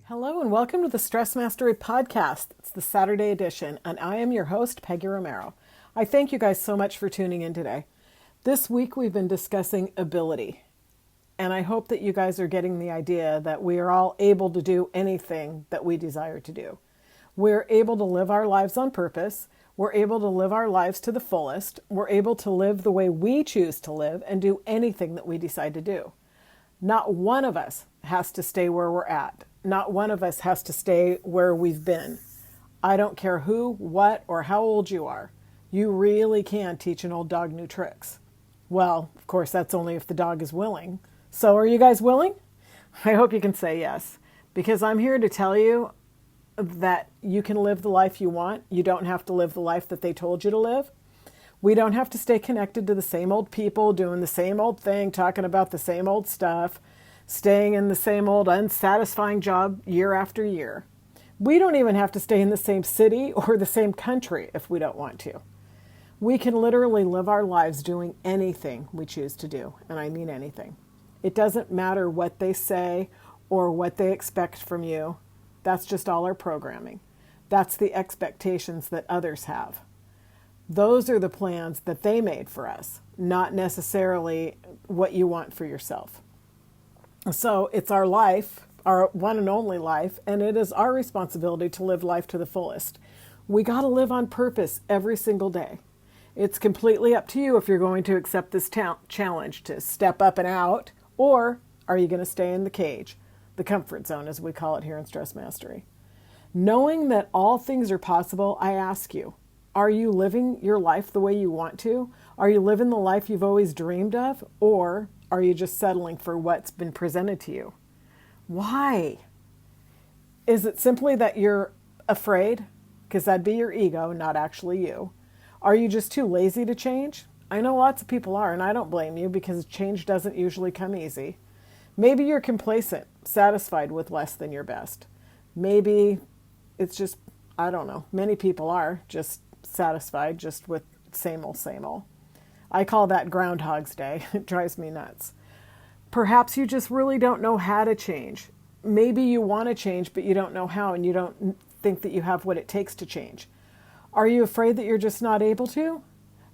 Hello and welcome to the Stress Mastery Podcast. It's the Saturday edition, and I am your host, Peggy Romero. I thank you guys so much for tuning in today. This week we've been discussing ability, and I hope that you guys are getting the idea that we are all able to do anything that we desire to do. We're able to live our lives on purpose. We're able to live our lives to the fullest. We're able to live the way we choose to live and do anything that we decide to do. Not one of us has to stay where we're at. Not one of us has to stay where we've been. I don't care who, what, or how old you are. You really can teach an old dog new tricks. Well, of course, that's only if the dog is willing. So are you guys willing? I hope you can say yes, because I'm here to tell you that you can live the life you want. You don't have to live the life that they told you to live. We don't have to stay connected to the same old people, doing the same old thing, talking about the same old stuff, staying in the same old unsatisfying job year after year. We don't even have to stay in the same city or the same country if we don't want to. We can literally live our lives doing anything we choose to do, and I mean anything. It doesn't matter what they say or what they expect from you. That's just all our programming. That's the expectations that others have. Those are the plans that they made for us, not necessarily what you want for yourself. So it's our life, our one and only life, and it is our responsibility to live life to the fullest. We got to live on purpose every single day. It's completely up to you if you're going to accept this challenge to step up and out, or are you going to stay in the cage, the comfort zone as we call it here in Stress Mastery. Knowing that all things are possible, I ask you, are you living your life the way you want to? Are you living the life you've always dreamed of? Or are you just settling for what's been presented to you? Why? Is it simply that you're afraid? Because that'd be your ego, not actually you. Are you just too lazy to change? I know lots of people are, and I don't blame you because change doesn't usually come easy. Maybe you're complacent, satisfied with less than your best. Maybe it's just, I don't know, many people are just satisfied just with same old, same old. I call that Groundhog's Day. It drives me nuts. Perhaps you just really don't know how to change. Maybe you want to change, but you don't know how, and you don't think that you have what it takes to change. Are you afraid that you're just not able to?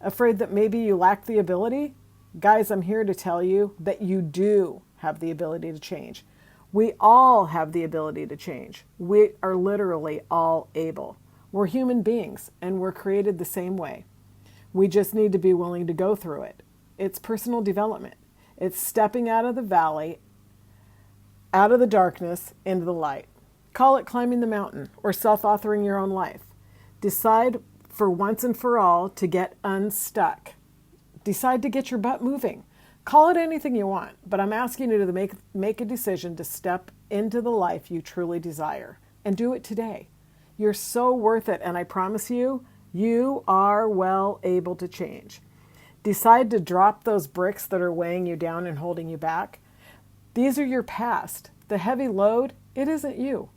Afraid that maybe you lack the ability? Guys, I'm here to tell you that you do have the ability to change. We all have the ability to change. We are literally all able. We're human beings, and we're created the same way. We just need to be willing to go through it. It's personal development. It's stepping out of the valley, out of the darkness, into the light. Call it climbing the mountain or self-authoring your own life. Decide for once and for all to get unstuck. Decide to get your butt moving. Call it anything you want, but I'm asking you to make a decision to step into the life you truly desire, and do it today. You're so worth it, and I promise you, you are well able to change. Decide to drop those bricks that are weighing you down and holding you back. These are your past. The heavy load, it isn't you.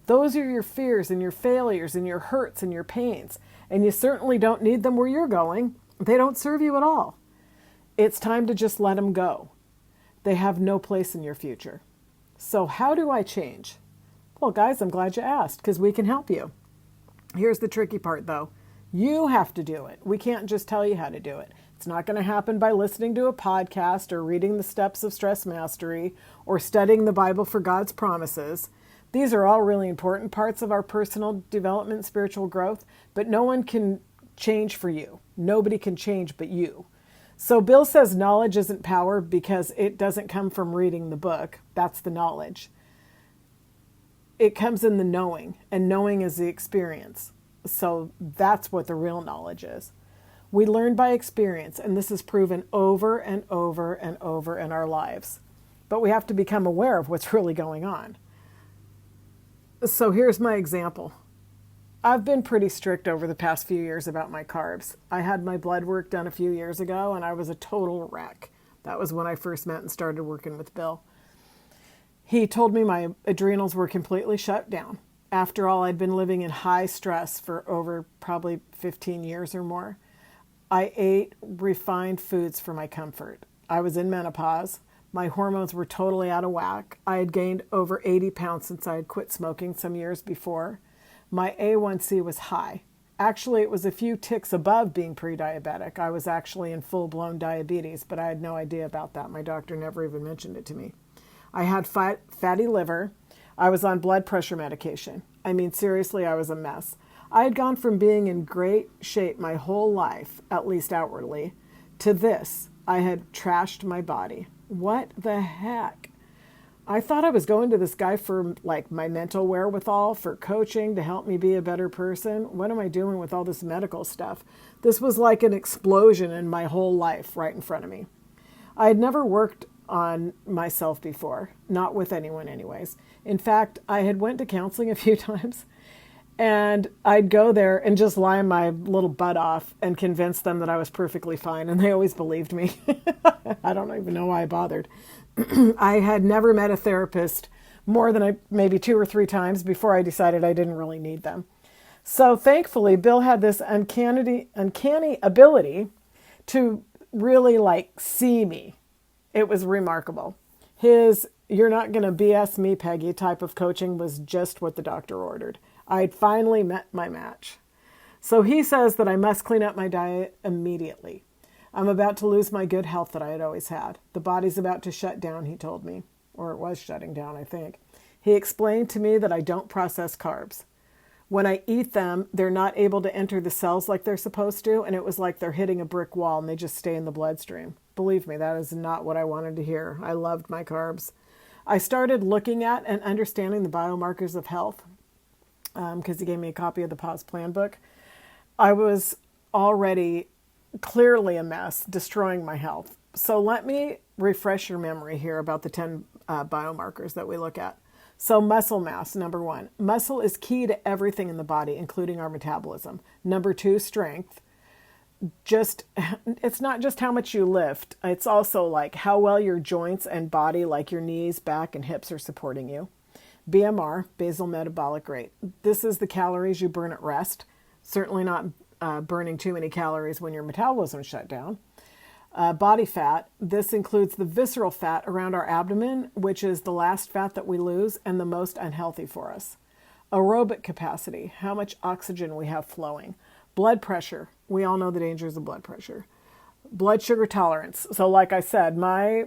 Those are your fears and your failures and your hurts and your pains, and you certainly don't need them where you're going. They don't serve you at all. It's time to just let them go. They have no place in your future. So how do I change? Well, guys, I'm glad you asked because we can help you. Here's the tricky part, though. You have to do it. We can't just tell you how to do it. It's not going to happen by listening to a podcast or reading the steps of stress mastery or studying the Bible for God's promises. These are all really important parts of our personal development, spiritual growth, but no one can change for you. Nobody can change but you. So Bill says knowledge isn't power because it doesn't come from reading the book. That's the knowledge. It comes in the knowing, and knowing is the experience. So that's what the real knowledge is. We learn by experience, and this is proven over and over and over in our lives. But we have to become aware of what's really going on. So here's my example. I've been pretty strict over the past few years about my carbs. I had my blood work done a few years ago, and I was a total wreck. That was when I first met and started working with Bill. He told me my adrenals were completely shut down. After all, I'd been living in high stress for over probably 15 years or more. I ate refined foods for my comfort. I was in menopause. My hormones were totally out of whack. I had gained over 80 pounds since I had quit smoking some years before. My A1C was high. Actually, it was a few ticks above being pre-diabetic. I was actually in full-blown diabetes, but I had no idea about that. My doctor never even mentioned it to me. I had fatty liver. I was on blood pressure medication. I mean, seriously, I was a mess. I had gone from being in great shape my whole life, at least outwardly, to this. I had trashed my body. What the heck? I thought I was going to this guy for like my mental wherewithal, for coaching to help me be a better person. What am I doing with all this medical stuff? This was like an explosion in my whole life right in front of me. I had never worked on myself before, not with anyone anyways. In fact, I had went to counseling a few times, and I'd go there and just lie my little butt off and convince them that I was perfectly fine. And they always believed me. I don't even know why I bothered. I had never met a therapist more than maybe 2 or 3 times before I decided I didn't really need them. So thankfully, Bill had this uncanny ability to really like see me. It was remarkable. His "you're not going to BS me, Peggy" type of coaching was just what the doctor ordered. I had finally met my match. So he says that I must clean up my diet immediately. I'm about to lose my good health that I had always had. The body's about to shut down, he told me. Or it was shutting down, I think. He explained to me that I don't process carbs. When I eat them, they're not able to enter the cells like they're supposed to, and it was like they're hitting a brick wall and they just stay in the bloodstream. Believe me, that is not what I wanted to hear. I loved my carbs. I started looking at and understanding the biomarkers of health because he gave me a copy of the Pause Plan book. I was already clearly a mess, destroying my health. So let me refresh your memory here about the 10 biomarkers that we look at. So muscle mass, number 1. Muscle is key to everything in the body, including our metabolism. Number 2, strength. It's not just how much you lift. It's also like how well your joints and body, like your knees, back, and hips, are supporting you. BMR, basal metabolic rate. This is the calories you burn at rest. Certainly not burning too many calories when your metabolism shut down. Body fat. This includes the visceral fat around our abdomen, which is the last fat that we lose and the most unhealthy for us. Aerobic capacity. How much oxygen we have flowing. Blood pressure. We all know the dangers of blood pressure. Blood sugar tolerance. So like I said, my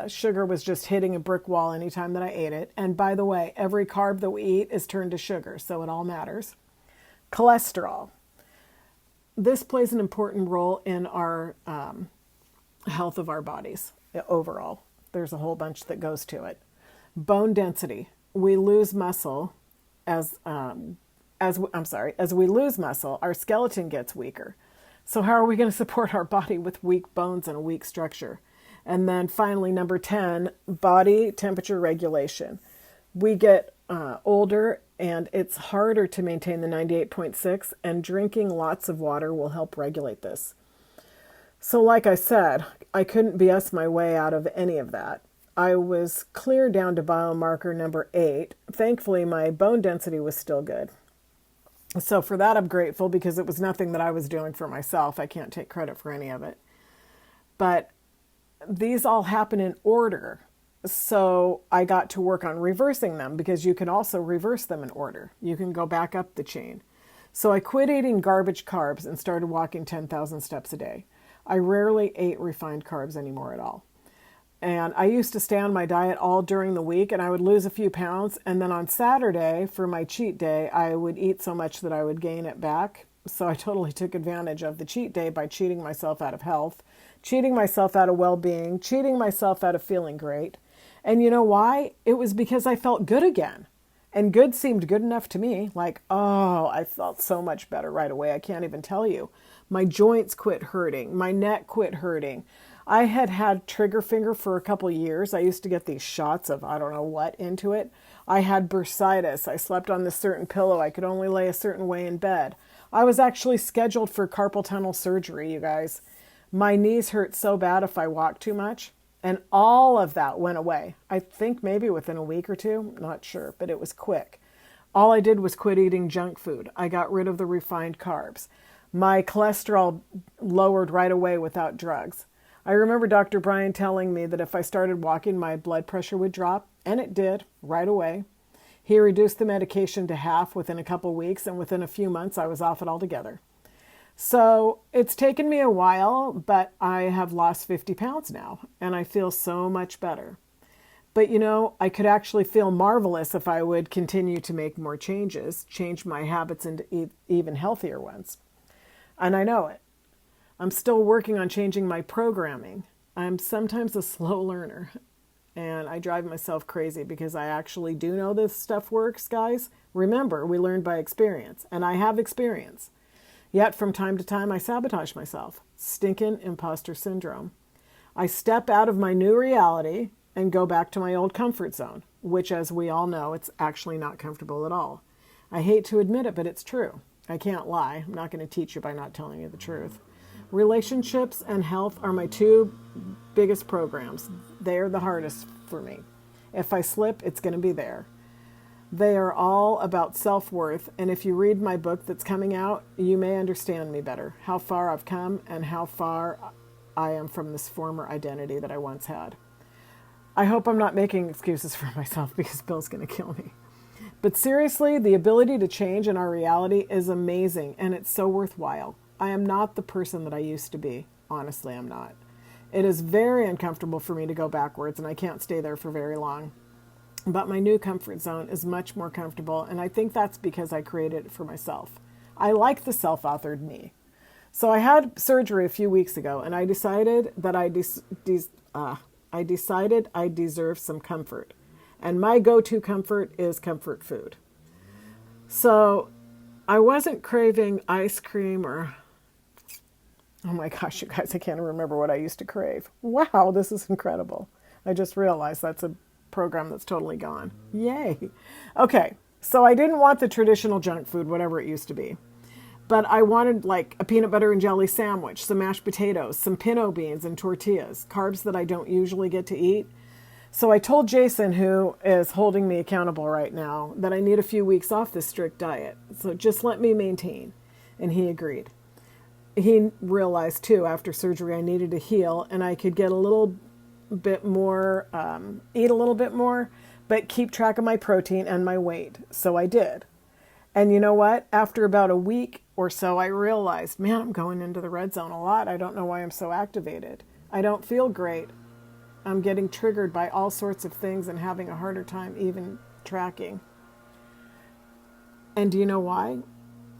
sugar was just hitting a brick wall anytime that I ate it. And by the way, every carb that we eat is turned to sugar, so it all matters. Cholesterol. This plays an important role in our health of our bodies overall. There's a whole bunch that goes to it. Bone density. We lose muscle as we lose muscle, our skeleton gets weaker. So how are we going to support our body with weak bones and a weak structure? And then finally, number 10, body temperature regulation. We get older and it's harder to maintain the 98.6, and drinking lots of water will help regulate this. So like I said, I couldn't BS my way out of any of that. I was clear down to biomarker number 8. Thankfully, my bone density was still good. So for that, I'm grateful because it was nothing that I was doing for myself. I can't take credit for any of it. But these all happen in order. So I got to work on reversing them because you can also reverse them in order. You can go back up the chain. So I quit eating garbage carbs and started walking 10,000 steps a day. I rarely ate refined carbs anymore at all. And I used to stay on my diet all during the week and I would lose a few pounds. And then on Saturday, for my cheat day, I would eat so much that I would gain it back. So I totally took advantage of the cheat day by cheating myself out of health, cheating myself out of well-being, cheating myself out of feeling great. And you know why? It was because I felt good again. And good seemed good enough to me. Like, oh, I felt so much better right away. I can't even tell you. My joints quit hurting. My neck quit hurting. I had had trigger finger for a couple years. I used to get these shots of I don't know what into it. I had bursitis. I slept on this certain pillow. I could only lay a certain way in bed. I was actually scheduled for carpal tunnel surgery, you guys. My knees hurt so bad if I walked too much. And all of that went away. I think maybe within a week or two. Not sure, but it was quick. All I did was quit eating junk food. I got rid of the refined carbs. My cholesterol lowered right away without drugs. I remember Dr. Brian telling me that if I started walking, my blood pressure would drop, and it did right away. He reduced the medication to half within a couple weeks, and within a few months, I was off it altogether. So it's taken me a while, but I have lost 50 pounds now, and I feel so much better. But I could actually feel marvelous if I would continue to make more changes, change my habits into even healthier ones. And I know it. I'm still working on changing my programming. I'm sometimes a slow learner, and I drive myself crazy because I actually do know this stuff works, guys. Remember, we learn by experience, and I have experience. Yet from time to time, I sabotage myself. Stinking imposter syndrome. I step out of my new reality and go back to my old comfort zone, which, as we all know, it's actually not comfortable at all. I hate to admit it, but it's true. I can't lie. I'm not going to teach you by not telling you the truth. Relationships and health are my two biggest programs. They are the hardest for me. If I slip, it's going to be there. They are all about self-worth, and if you read my book that's coming out, you may understand me better, how far I've come and how far I am from this former identity that I once had. I hope I'm not making excuses for myself because Bill's going to kill me. But seriously, the ability to change in our reality is amazing, and it's so worthwhile. I am not the person that I used to be. Honestly, I'm not. It is very uncomfortable for me to go backwards, and I can't stay there for very long. But my new comfort zone is much more comfortable, and I think that's because I created it for myself. I like the self-authored me. So I had surgery a few weeks ago, and I decided that I deserve some comfort. And my go-to comfort is comfort food. So I wasn't craving ice cream or... Oh my gosh, you guys, I can't remember what I used to crave. Wow, this is incredible. I just realized that's a program that's totally gone. Yay. Okay, so I didn't want the traditional junk food, whatever it used to be. But I wanted like a peanut butter and jelly sandwich, some mashed potatoes, some pinto beans and tortillas, carbs that I don't usually get to eat. So I told Jason, who is holding me accountable right now, that I need a few weeks off this strict diet. So just let me maintain. And he agreed. He realized too, after surgery, I needed to heal and I could get a little bit more, eat a little bit more, but keep track of my protein and my weight. So I did. And you know what? After about a week or so, I realized, man, I'm going into the red zone a lot. I don't know why I'm so activated. I don't feel great. I'm getting triggered by all sorts of things and having a harder time even tracking. And do you know why?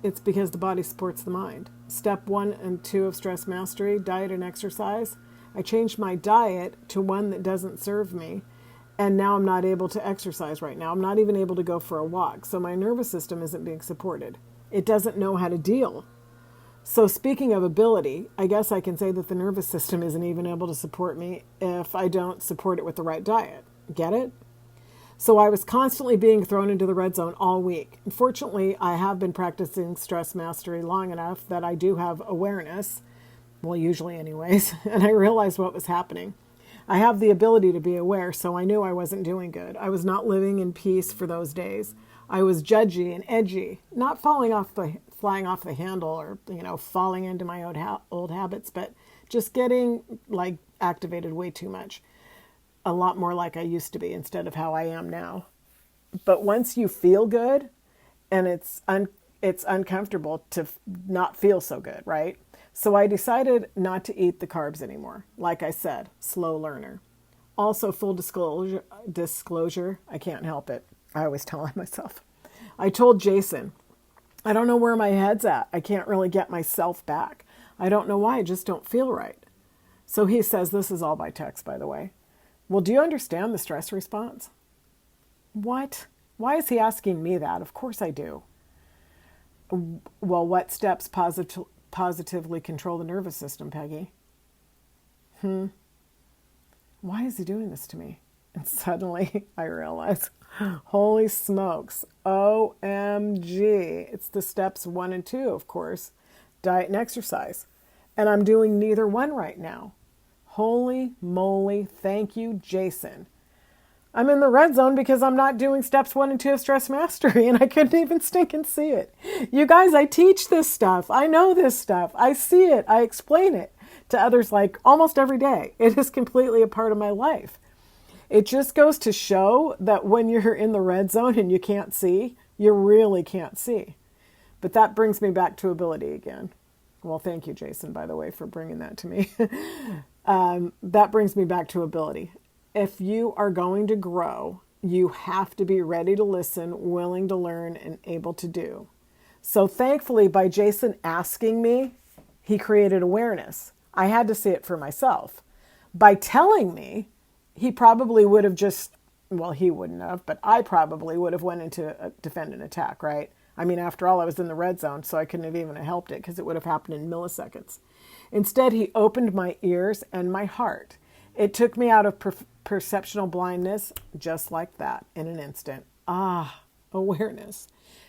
It's because the body supports the mind. Step 1 and 2 of Stress Mastery, diet and exercise. I changed my diet to one that doesn't serve me, and now I'm not able to exercise right now. I'm not even able to go for a walk, so my nervous system isn't being supported. It doesn't know how to deal. So speaking of ability, I guess I can say that the nervous system isn't even able to support me if I don't support it with the right diet. Get it? So I was constantly being thrown into the red zone all week. Fortunately, I have been practicing Stress Mastery long enough that I do have awareness. Well, usually anyways, and I realized what was happening. I have the ability to be aware, so I knew I wasn't doing good. I was not living in peace for those days. I was judgy and edgy, not flying off the handle or, falling into my old habits, but just getting activated way too much. A lot more like I used to be instead of how I am now. But once you feel good, and it's uncomfortable to not feel so good, right? So I decided not to eat the carbs anymore. Like I said, slow learner. Also, full disclosure, I can't help it. I always tell on myself. I told Jason, I don't know where my head's at. I can't really get myself back. I don't know why. I just don't feel right. So he says, this is all by text, by the way. Well, do you understand the stress response? What? Why is he asking me that? Of course I do. Well, what steps positively control the nervous system, Peggy? Why is he doing this to me? And suddenly I realize, holy smokes, OMG. It's the steps 1 and 2, of course, diet and exercise. And I'm doing neither one right now. Holy moly, thank you, Jason. I'm in the red zone because I'm not doing steps 1 and 2 of Stress Mastery, and I couldn't even stink and see it. You guys, I teach this stuff. I know this stuff. I see it. I explain it. to others like almost every day. It is completely a part of my life. It just goes to show that when you're in the red zone and you can't see, you really can't see. But that brings me back to ability again. Well, thank you, Jason, by the way, for bringing that to me. That brings me back to ability. If you are going to grow, you have to be ready to listen, willing to learn, and able to do. So thankfully, by Jason asking me, he created awareness. I had to see it for myself. By telling me, he probably would have just, well, he wouldn't have, but I probably would have went into a defend and attack, right? I mean, after all, I was in the red zone, so I couldn't have even helped it because it would have happened in milliseconds. Instead, he opened my ears and my heart. It took me out of perceptual blindness just like that in an instant. Awareness.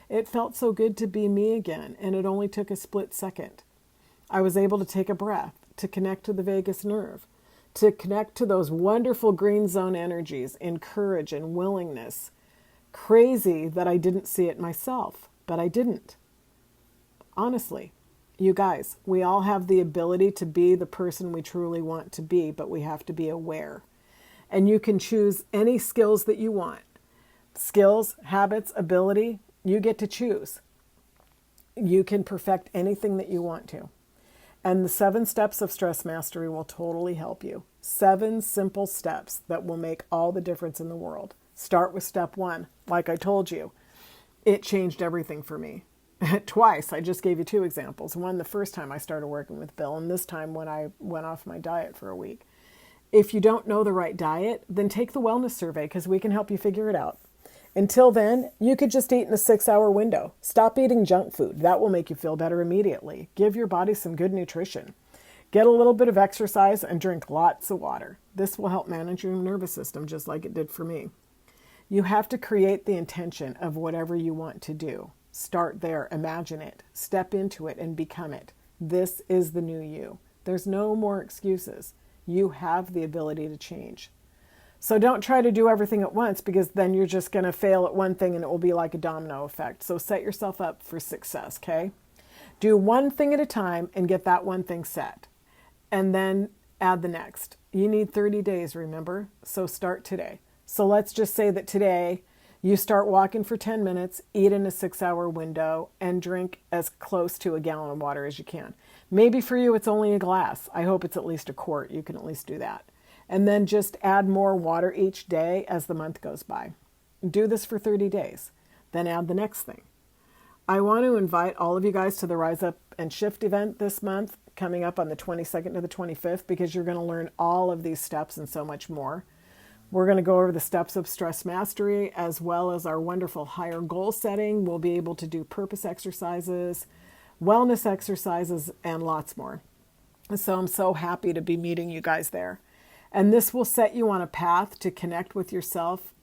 It felt so good to be me again, and it only took a split second. I was able to take a breath, to connect to the vagus nerve, to connect to those wonderful green zone energies in courage and willingness. Crazy that I didn't see it myself, but I didn't. Honestly, you guys, we all have the ability to be the person we truly want to be, but we have to be aware. And you can choose any skills that you want. Skills, habits, ability, you get to choose. You can perfect anything that you want to. And the 7 steps of stress mastery will totally help you. 7 simple steps that will make all the difference in the world. Start with step 1. Like I told you, it changed everything for me. Twice. I just gave you 2 examples. One, the first time I started working with Bill, and this time when I went off my diet for a week. If you don't know the right diet, then take the wellness survey because we can help you figure it out. Until then, you could just eat in a 6-hour window. Stop eating junk food. That will make you feel better immediately. Give your body some good nutrition. Get a little bit of exercise and drink lots of water. This will help manage your nervous system just like it did for me. You have to create the intention of whatever you want to do. Start there, imagine it, step into it, and become it. This is the new you. There's no more excuses. You have the ability to change. So don't try to do everything at once because then you're just going to fail at one thing and it will be like a domino effect. So set yourself up for success, okay? Do one thing at a time and get that one thing set. And then add the next. You need 30 days, remember? So start today. So let's just say that today you start walking for 10 minutes, eat in a 6-hour window, and drink as close to a gallon of water as you can. Maybe for you it's only a glass. I hope it's at least a quart. You can at least do that. And then just add more water each day as the month goes by. Do this for 30 days. Then add the next thing. I want to invite all of you guys to the Rise Up and Shift event this month, coming up on the 22nd to the 25th, because you're going to learn all of these steps and so much more. We're going to go over the steps of stress mastery as well as our wonderful higher goal setting. We'll be able to do purpose exercises, wellness exercises, and lots more. So I'm so happy to be meeting you guys there. And this will set you on a path to connect with yourself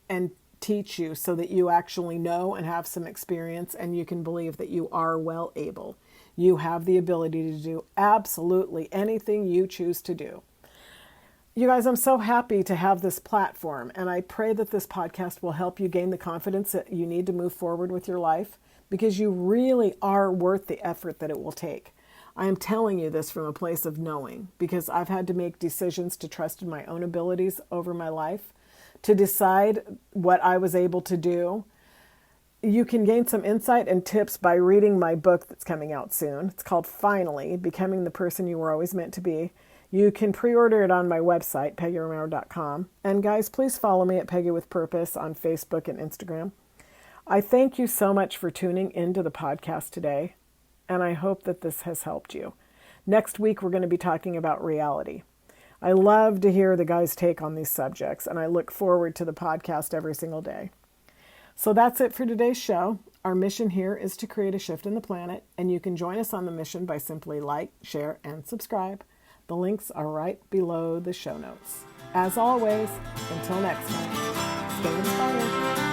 and teach you so that you actually know and have some experience and you can believe that you are well able. You have the ability to do absolutely anything you choose to do. You guys, I'm so happy to have this platform, and I pray that this podcast will help you gain the confidence that you need to move forward with your life because you really are worth the effort that it will take. I am telling you this from a place of knowing because I've had to make decisions to trust in my own abilities over my life, to decide what I was able to do. You can gain some insight and tips by reading my book that's coming out soon. It's called Finally, Becoming the Person You Were Always Meant to Be. You can pre-order it on my website, PeggyRomero.com. And guys, please follow me at Peggy with Purpose on Facebook and Instagram. I thank you so much for tuning into the podcast today, and I hope that this has helped you. Next week, we're going to be talking about reality. I love to hear the guys' take on these subjects, and I look forward to the podcast every single day. So that's it for today's show. Our mission here is to create a shift in the planet, and you can join us on the mission by simply like, share, and subscribe. The links are right below the show notes. As always, until next time, stay inspired.